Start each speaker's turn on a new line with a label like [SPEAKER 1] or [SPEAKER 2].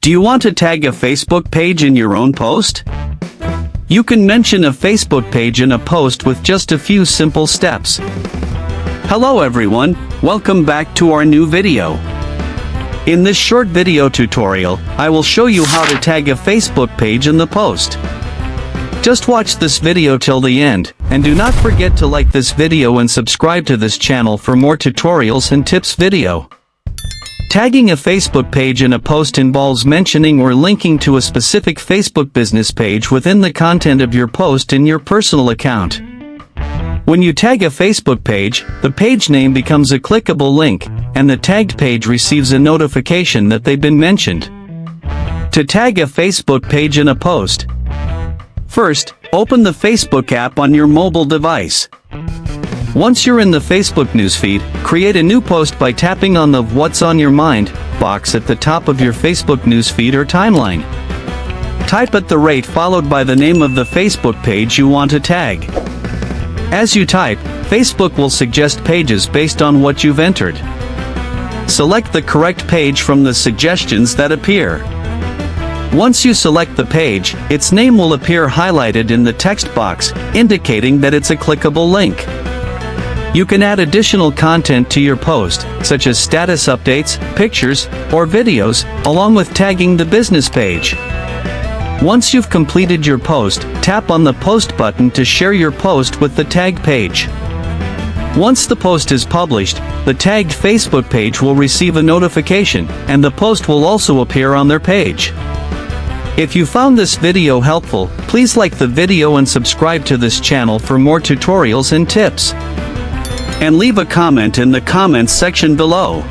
[SPEAKER 1] Do you want to tag a Facebook page in your own post? You can mention a Facebook page in a post with just a few simple steps. Hello everyone, welcome back to our new video. In this short video tutorial, I will show you how to tag a Facebook page in the post. Just watch this video till the end, and do not forget to like this video and subscribe to this channel for more tutorials and tips video. Tagging a Facebook page in a post involves mentioning or linking to a specific Facebook business page within the content of your post in your personal account. When you tag a Facebook page, the page name becomes a clickable link, and the tagged page receives a notification that they've been mentioned. To tag a Facebook page in a post, first, open the Facebook app on your mobile device. Once you're in the Facebook newsfeed, create a new post by tapping on the What's on Your Mind box at the top of your Facebook newsfeed or timeline. Type at the rate followed by the name of the Facebook page you want to tag. As you type, Facebook will suggest pages based on what you've entered. Select the correct page from the suggestions that appear. Once you select the page, its name will appear highlighted in the text box, indicating that it's a clickable link. You can add additional content to your post, such as status updates, pictures, or videos, along with tagging the business page. Once you've completed your post, tap on the Post button to share your post with the tagged page. Once the post is published, the tagged Facebook page will receive a notification, and the post will also appear on their page. If you found this video helpful, please like the video and subscribe to this channel for more tutorials and tips. And leave a comment in the comments section below.